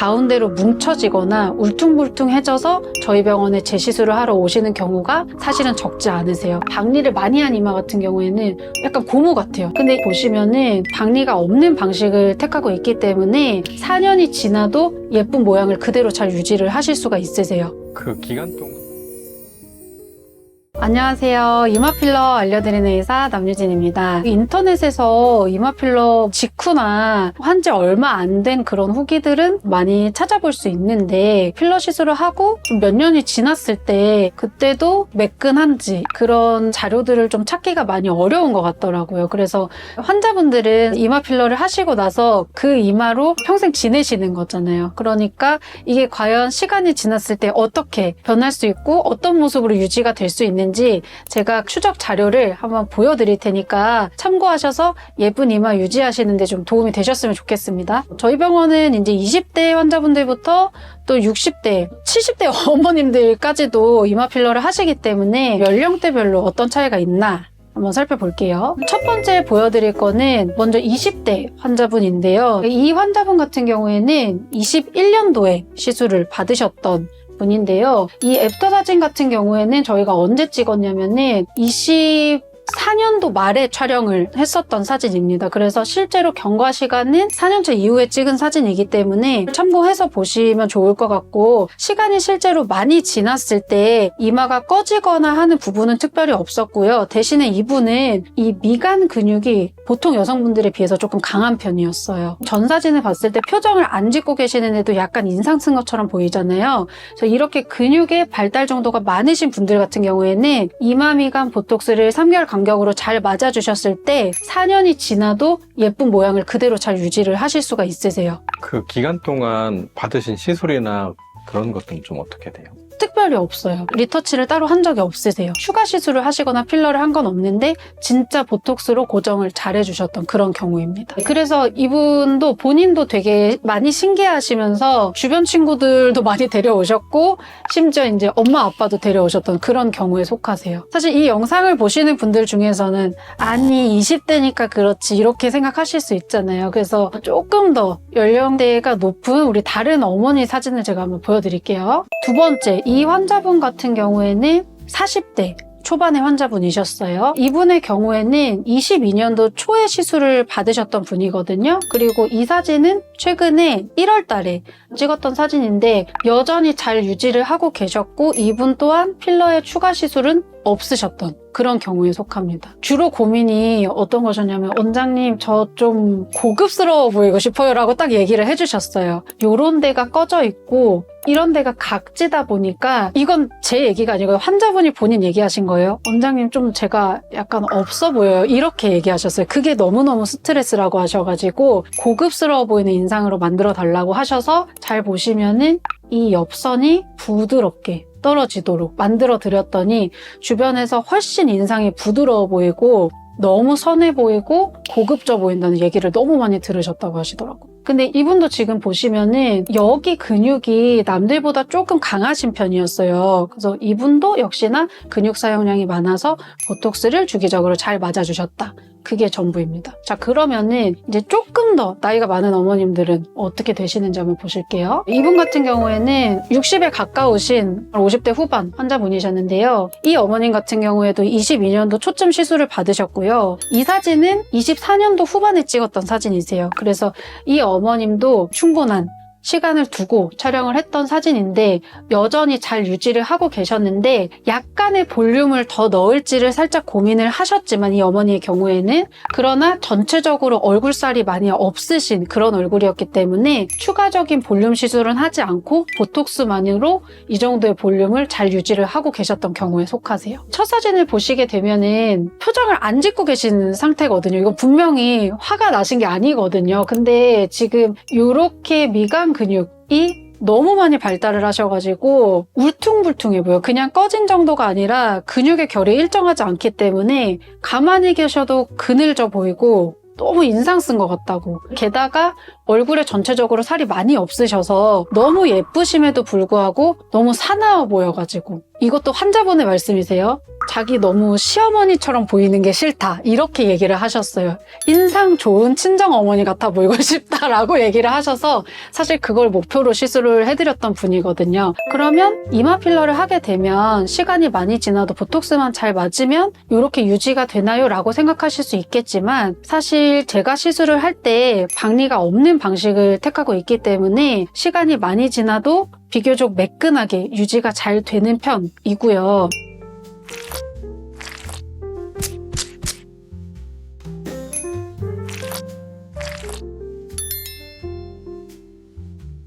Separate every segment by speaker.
Speaker 1: 가운데로 뭉쳐지거나 울퉁불퉁해져서 저희 병원에 재시술을 하러 오시는 경우가 사실은 적지 않으세요. 박리를 많이 한 이마 같은 경우에는 약간 고무 같아요. 근데 보시면은 박리가 없는 방식을 택하고 있기 때문에 4년이 지나도 예쁜 모양을 그대로 잘 유지를 하실 수가 있으세요.
Speaker 2: 그 기간 동안
Speaker 1: 안녕하세요. 이마필러 알려드리는 의사 남유진입니다. 인터넷에서 이마필러 직후나 한 지 얼마 안 된 그런 후기들은 많이 찾아볼 수 있는데 필러 시술을 하고 좀 몇 년이 지났을 때 그때도 매끈한지 그런 자료들을 좀 찾기가 많이 어려운 것 같더라고요. 그래서 환자분들은 이마필러를 하시고 나서 그 이마로 평생 지내시는 거잖아요. 그러니까 이게 과연 시간이 지났을 때 어떻게 변할 수 있고 어떤 모습으로 유지가 될 수 있는지 제가 추적 자료를 한번 보여드릴 테니까 참고하셔서 예쁜 이마 유지하시는데 좀 도움이 되셨으면 좋겠습니다. 저희 병원은 이제 20대 환자분들부터 또 60대, 70대 어머님들까지도 이마 필러를 하시기 때문에 연령대별로 어떤 차이가 있나 한번 살펴볼게요. 첫 번째 보여드릴 거는 먼저 20대 환자분인데요. 이 환자분 같은 경우에는 21년도에 시술을 받으셨던 분인데요. 이 애프터 사진 같은 경우에는 저희가 언제 찍었냐면은 24년도 말에 촬영을 했었던 사진입니다. 그래서 실제로 경과 시간은 4년차 이후에 찍은 사진이기 때문에 참고해서 보시면 좋을 것 같고, 시간이 실제로 많이 지났을 때 이마가 꺼지거나 하는 부분은 특별히 없었고요. 대신에 이분은 이 미간 근육이 보통 여성분들에 비해서 조금 강한 편이었어요. 전 사진을 봤을 때 표정을 안 짓고 계시는 애도 약간 인상 쓴 것처럼 보이잖아요. 그래서 이렇게 근육의 발달 정도가 많으신 분들 같은 경우에는 이마 미간 보톡스를 3개월 간격으로 잘 맞아주셨을 때 4년이 지나도 예쁜 모양을 그대로 잘 유지를 하실 수가 있으세요.
Speaker 2: 그 기간 동안 받으신 시술이나 그런 것들은 좀 어떻게 돼요?
Speaker 1: 특별히 없어요. 리터치를 따로 한 적이 없으세요. 추가 시술을 하시거나 필러를 한 건 없는데 진짜 보톡스로 고정을 잘 해주셨던 그런 경우입니다. 그래서 이분도 본인도 되게 많이 신기해하시면서 주변 친구들도 많이 데려오셨고 심지어 이제 엄마 아빠도 데려오셨던 그런 경우에 속하세요. 사실 이 영상을 보시는 분들 중에서는 아니 20대니까 그렇지 이렇게 생각하실 수 있잖아요. 그래서 조금 더 연령대가 높은 우리 다른 어머니 사진을 제가 한번 보여드릴게요. 두 번째, 이 환자분 같은 경우에는 40대 초반의 환자분이셨어요. 이분의 경우에는 22년도 초에 시술을 받으셨던 분이거든요. 그리고 이 사진은 최근에 1월 달에 찍었던 사진인데 여전히 잘 유지를 하고 계셨고 이분 또한 필러의 추가 시술은 없으셨던 그런 경우에 속합니다. 주로 고민이 어떤 거셨냐면 원장님 저 좀 고급스러워 보이고 싶어요 라고 딱 얘기를 해주셨어요. 요런 데가 꺼져 있고 이런 데가 각지다 보니까 이건 제 얘기가 아니고 환자분이 본인 얘기하신 거예요. 원장님 좀 제가 약간 없어 보여요 이렇게 얘기하셨어요. 그게 너무너무 스트레스라고 하셔가지고 고급스러워 보이는 인상으로 만들어 달라고 하셔서 잘 보시면은 이 옆선이 부드럽게 떨어지도록 만들어 드렸더니 주변에서 훨씬 인상이 부드러워 보이고 너무 선해 보이고 고급져 보인다는 얘기를 너무 많이 들으셨다고 하시더라고요. 근데 이분도 지금 보시면은 여기 근육이 남들보다 조금 강하신 편이었어요. 그래서 이분도 역시나 근육 사용량이 많아서 보톡스를 주기적으로 잘 맞아주셨다. 그게 전부입니다. 자, 그러면은 이제 조금 더 나이가 많은 어머님들은 어떻게 되시는지 한번 보실게요. 이분 같은 경우에는 60에 가까우신 50대 후반 환자분이셨는데요. 이 어머님 같은 경우에도 22년도 초쯤 시술을 받으셨고요. 이 사진은 24년도 후반에 찍었던 사진이세요. 그래서 이 어머님도 충분한 시간을 두고 촬영을 했던 사진인데 여전히 잘 유지를 하고 계셨는데 약간의 볼륨을 더 넣을지를 살짝 고민을 하셨지만 이 어머니의 경우에는 그러나 전체적으로 얼굴살이 많이 없으신 그런 얼굴이었기 때문에 추가적인 볼륨 시술은 하지 않고 보톡스만으로 이 정도의 볼륨을 잘 유지를 하고 계셨던 경우에 속하세요. 첫 사진을 보시게 되면은 표정을 안 짓고 계신 상태거든요. 이거 분명히 화가 나신 게 아니거든요. 근데 지금 이렇게 미간 근육이 너무 많이 발달을 하셔가지고 울퉁불퉁해 보여. 그냥 꺼진 정도가 아니라 근육의 결이 일정하지 않기 때문에 가만히 계셔도 그늘져 보이고 너무 인상 쓴 것 같다고. 게다가 얼굴에 전체적으로 살이 많이 없으셔서 너무 예쁘심에도 불구하고 너무 사나워 보여가지고 이것도 환자분의 말씀이세요. 자기 너무 시어머니처럼 보이는 게 싫다. 이렇게 얘기를 하셨어요. 인상 좋은 친정어머니 같아 보이고 싶다라고 얘기를 하셔서 사실 그걸 목표로 시술을 해드렸던 분이거든요. 그러면 이마 필러를 하게 되면 시간이 많이 지나도 보톡스만 잘 맞으면 이렇게 유지가 되나요? 라고 생각하실 수 있겠지만 사실 제가 시술을 할 때 박리가 없는 방식을 택하고 있기 때문에 시간이 많이 지나도 비교적 매끈하게 유지가 잘 되는 편이고요.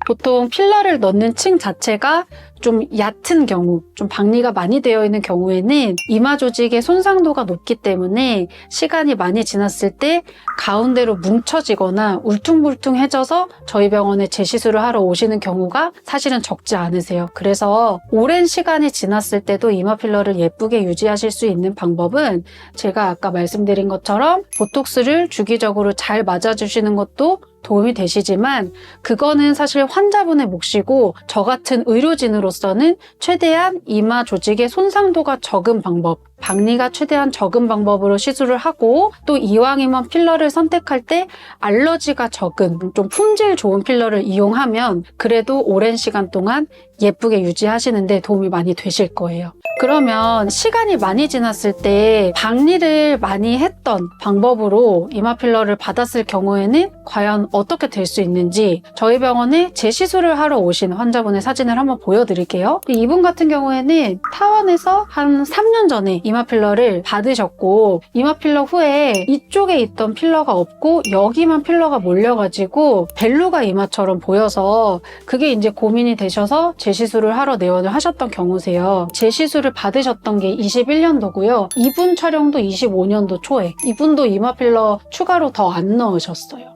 Speaker 1: 보통 필러를 넣는 층 자체가 좀 얕은 경우, 좀 박리가 많이 되어 있는 경우에는 이마 조직의 손상도가 높기 때문에 시간이 많이 지났을 때 가운데로 뭉쳐지거나 울퉁불퉁해져서 저희 병원에 재시술을 하러 오시는 경우가 사실은 적지 않으세요. 그래서 오랜 시간이 지났을 때도 이마 필러를 예쁘게 유지하실 수 있는 방법은 제가 아까 말씀드린 것처럼 보톡스를 주기적으로 잘 맞아주시는 것도 도움이 되시지만 그거는 사실 환자분의 몫이고 저 같은 의료진으로서는 최대한 이마 조직의 손상도가 적은 방법, 박리가 최대한 적은 방법으로 시술을 하고 또 이왕이면 필러를 선택할 때 알러지가 적은 좀 품질 좋은 필러를 이용하면 그래도 오랜 시간 동안 예쁘게 유지하시는 데 도움이 많이 되실 거예요. 그러면 시간이 많이 지났을 때 박리를 많이 했던 방법으로 이마 필러를 받았을 경우에는 과연 어떻게 될 수 있는지 저희 병원에 재시술을 하러 오신 환자분의 사진을 한번 보여드릴게요. 이분 같은 경우에는 타원에서 한 3년 전에 이마 필러를 받으셨고 이마 필러 후에 이쪽에 있던 필러가 없고 여기만 필러가 몰려가지고 벨루가 이마처럼 보여서 그게 이제 고민이 되셔서 재시술을 하러 내원을 하셨던 경우세요. 재시술을 받으셨던 게 21년도고요. 이분 촬영도 25년도 초에 이분도 이마 필러 추가로 더 안 넣으셨어요.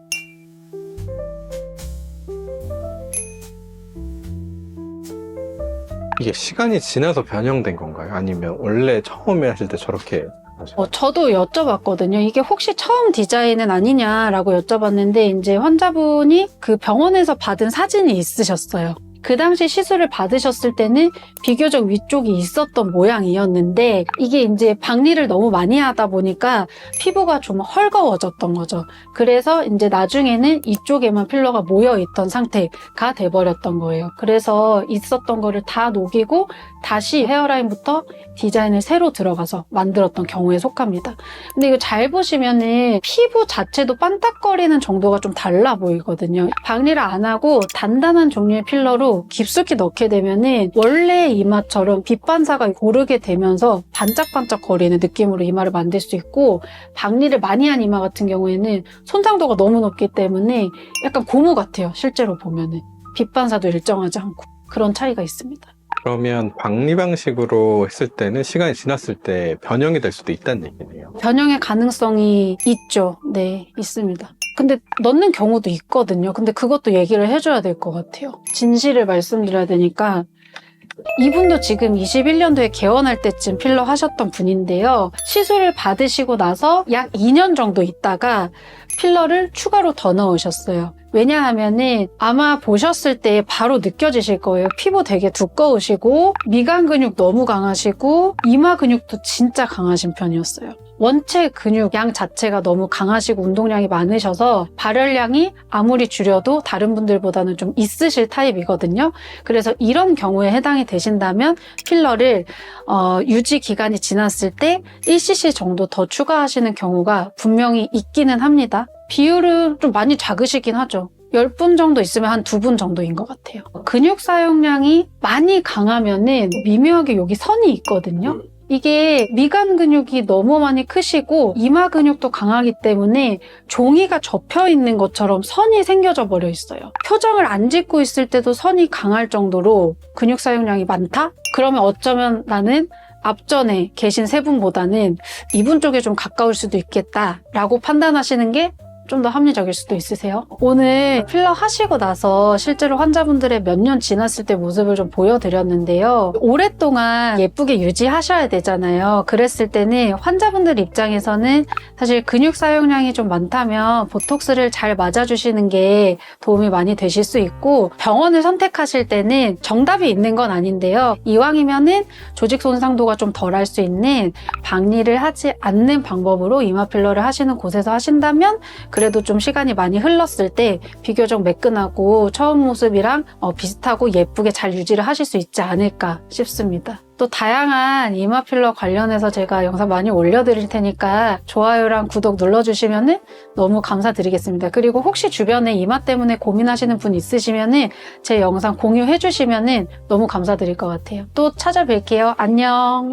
Speaker 2: 이게 시간이 지나서 변형된 건가요? 아니면 원래 처음에 하실 때 저렇게 하셨어요?
Speaker 1: 저도 여쭤봤거든요. 이게 혹시 처음 디자인은 아니냐라고 여쭤봤는데 이제 환자분이 그 병원에서 받은 사진이 있으셨어요. 그 당시 시술을 받으셨을 때는 비교적 위쪽이 있었던 모양이었는데 이게 이제 박리를 너무 많이 하다 보니까 피부가 좀 헐거워졌던 거죠. 그래서 이제 나중에는 이쪽에만 필러가 모여있던 상태가 돼버렸던 거예요. 그래서 있었던 거를 다 녹이고 다시 헤어라인부터 디자인을 새로 들어가서 만들었던 경우에 속합니다. 근데 이거 잘 보시면은 피부 자체도 반딱거리는 정도가 좀 달라 보이거든요. 박리를 안 하고 단단한 종류의 필러로 깊숙이 넣게 되면은 원래 이마처럼 빛 반사가 고르게 되면서 반짝반짝 거리는 느낌으로 이마를 만들 수 있고 박리를 많이 한 이마 같은 경우에는 손상도가 너무 높기 때문에 약간 고무 같아요. 실제로 보면은 빛 반사도 일정하지 않고 그런 차이가 있습니다.
Speaker 2: 그러면 박리 방식으로 했을 때는 시간이 지났을 때 변형이 될 수도 있다는 얘기네요.
Speaker 1: 변형의 가능성이 있죠. 네, 있습니다. 근데 넣는 경우도 있거든요. 근데 그것도 얘기를 해줘야 될 것 같아요. 진실을 말씀드려야 되니까 이분도 지금 21년도에 개원할 때쯤 필러 하셨던 분인데요. 시술을 받으시고 나서 약 2년 정도 있다가 필러를 추가로 더 넣으셨어요. 왜냐하면은 아마 보셨을 때 바로 느껴지실 거예요. 피부 되게 두꺼우시고 미간 근육 너무 강하시고 이마 근육도 진짜 강하신 편이었어요. 원체 근육 양 자체가 너무 강하시고 운동량이 많으셔서 발열량이 아무리 줄여도 다른 분들보다는 좀 있으실 타입이거든요. 그래서 이런 경우에 해당이 되신다면 필러를 유지 기간이 지났을 때 1cc 정도 더 추가하시는 경우가 분명히 있기는 합니다. 비율은 좀 많이 작으시긴 하죠. 10분 정도 있으면 한 2분 정도인 것 같아요. 근육 사용량이 많이 강하면은 미묘하게 여기 선이 있거든요. 이게 미간 근육이 너무 많이 크시고 이마 근육도 강하기 때문에 종이가 접혀 있는 것처럼 선이 생겨져 버려 있어요. 표정을 안 짓고 있을 때도 선이 강할 정도로 근육 사용량이 많다? 그러면 어쩌면 나는 앞전에 계신 세 분보다는 이분 쪽에 좀 가까울 수도 있겠다라고 판단하시는 게 좀 더 합리적일 수도 있으세요. 오늘 필러 하시고 나서 실제로 환자분들의 몇 년 지났을 때 모습을 좀 보여드렸는데요. 오랫동안 예쁘게 유지하셔야 되잖아요. 그랬을 때는 환자분들 입장에서는 사실 근육 사용량이 좀 많다면 보톡스를 잘 맞아주시는 게 도움이 많이 되실 수 있고, 병원을 선택하실 때는 정답이 있는 건 아닌데요. 이왕이면은 조직 손상도가 좀 덜할 수 있는 박리를 하지 않는 방법으로 이마 필러를 하시는 곳에서 하신다면 그래도 좀 시간이 많이 흘렀을 때 비교적 매끈하고 처음 모습이랑 비슷하고 예쁘게 잘 유지를 하실 수 있지 않을까 싶습니다. 또 다양한 이마 필러 관련해서 제가 영상 많이 올려드릴 테니까 좋아요랑 구독 눌러주시면 너무 감사드리겠습니다. 그리고 혹시 주변에 이마 때문에 고민하시는 분 있으시면 제 영상 공유해 주시면 너무 감사드릴 것 같아요. 또 찾아뵐게요. 안녕.